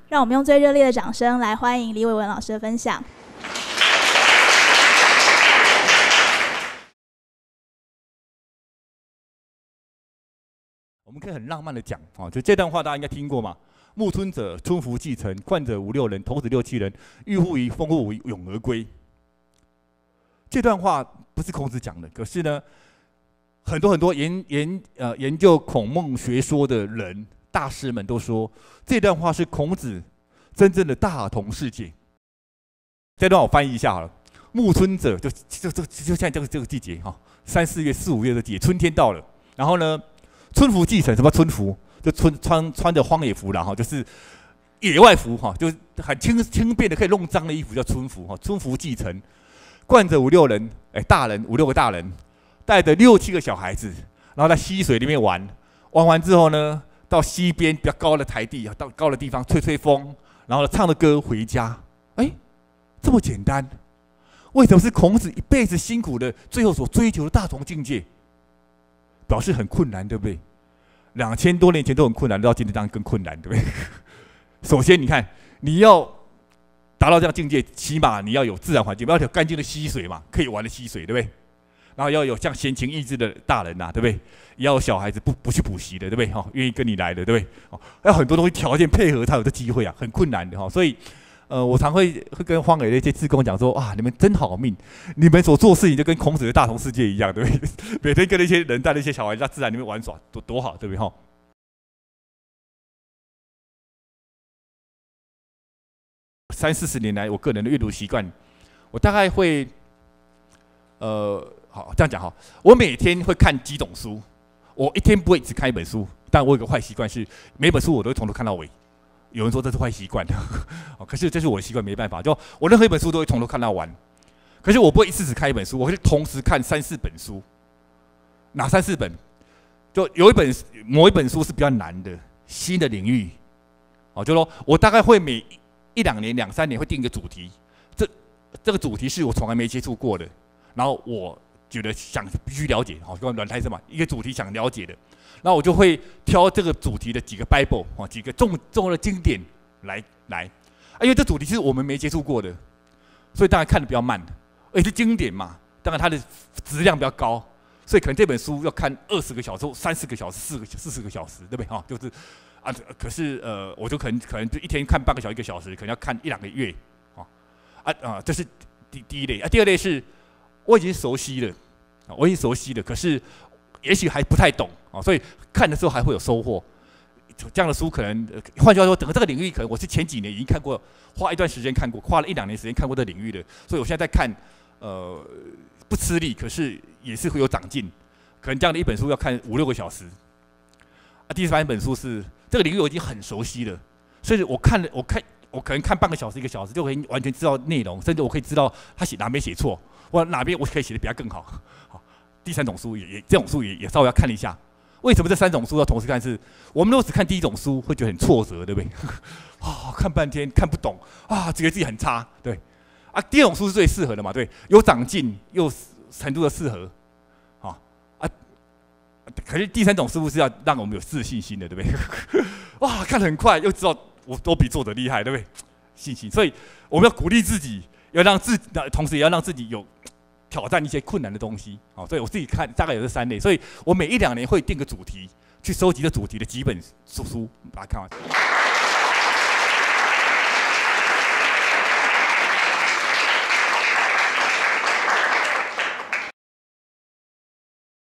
让我们用最热烈的掌声来欢迎李伟文老师的分享。我们可以很浪漫的讲啊，就这段话大家应该听过嘛？暮春者，春服既成，冠者五六人，童子六七人，欲乎于风乎于咏而归。这段话不是孔子讲的，可是呢，很多研究孔孟学说的人大师们都说，这段话是孔子真正的大同世界。这段我翻译一下好了。暮春者就现在这个季节哈，3、4月、4、5月的季节，春天到了，然后呢？春服既成，什么春服？就穿着荒野服啦，哈，就是野外服哈，就是很轻便的可以弄脏的衣服叫春服哈。春服既成，冠着5、6人，大人5、6个大人，带着6、7个小孩子，然后在溪水里面玩完之后呢，到溪边比较高的台地，到高的地方吹风，然后唱着歌回家。这么简单，为什么是孔子一辈子辛苦的最后所追求的大同境界？表示很困难，对不对？2000多年前都很困难，到今天当然更困难，对不对？首先，你看，你要达到这样境界，起码你要有自然环境，要有干净的溪水嘛，可以玩的溪水，对不对？然后要有像闲情逸致的大人呐，对不对？也要有小孩子不去补习的，对不对？愿意跟你来的，对不对？要很多东西条件配合才有这机会啊，很困难的哈。所以，我常会跟荒野的一些志工讲说啊，你们真好命，你们所做事情就跟孔子的大同世界一样，对不对？每天跟那些人带那些小孩在自然里面玩耍，多好，对不对？哈。30、40年来，我个人的阅读习惯，我大概会，好这样讲哈，我每天会看几种书，我一天不会只看一本书，但我有个坏习惯是，每本书我都会从头看到尾。有人说这是坏习惯，可是这是我的习惯，没办法。就我任何一本书都会从头看到完，可是我不会一次只看一本书，我会同时看3、4本书。哪3、4本？就有某一本书是比较难的新的领域，就说我大概会每1、2年、2、3年会定一个主题，这个主题是我从来没接触过的，然后我觉得必须了解，就软胎生嘛，一个主题想了解的。然后我就会挑这个主题的几个 Bible 几个重要的经典来，因为这主题是我们没接触过的，所以当然看得比较慢，而且是经典嘛，当然它的质量比较高，所以可能这本书要看20个小时、30个小时、40个小时，对不对？就是可是我就可能就一天看半个小时、1个小时，可能要看1、2个月，这是第一类。第二类是我已经熟悉了，可是也许还不太懂所以看的时候还会有收获。这样的书可能，换句话说，整个这个领域可能我是前几年已经看过，花一段时间看过，花了1、2年时间看过这个领域的，所以我现在在看，不吃力，可是也是会有长进。可能这样的一本书要看5、6个小时。第3本书是这个领域我已经很熟悉了，所以我可能看半个小时、1个小时就可以完全知道内容，甚至我可以知道他哪边写错，或哪边我可以写的比他更好。第3种书这种书也稍微要看一下。为什么这3种书要同时看？是我们如果只看第1种书，会觉得很挫折，对不对？看半天看不懂觉得自己很差，对。第2种书是最适合的嘛，对，有长进又程度的适合，可是第3种书是要让我们有自信心的，对不对？看得很快，又知道我都比作者厉害，对不对？信心，所以我们要鼓励自己，同时也要让自己有挑战一些困难的东西，所以我自己看大概有这3类，所以我每1、2年会定个主题，去收集这主题的几本书，把它看完。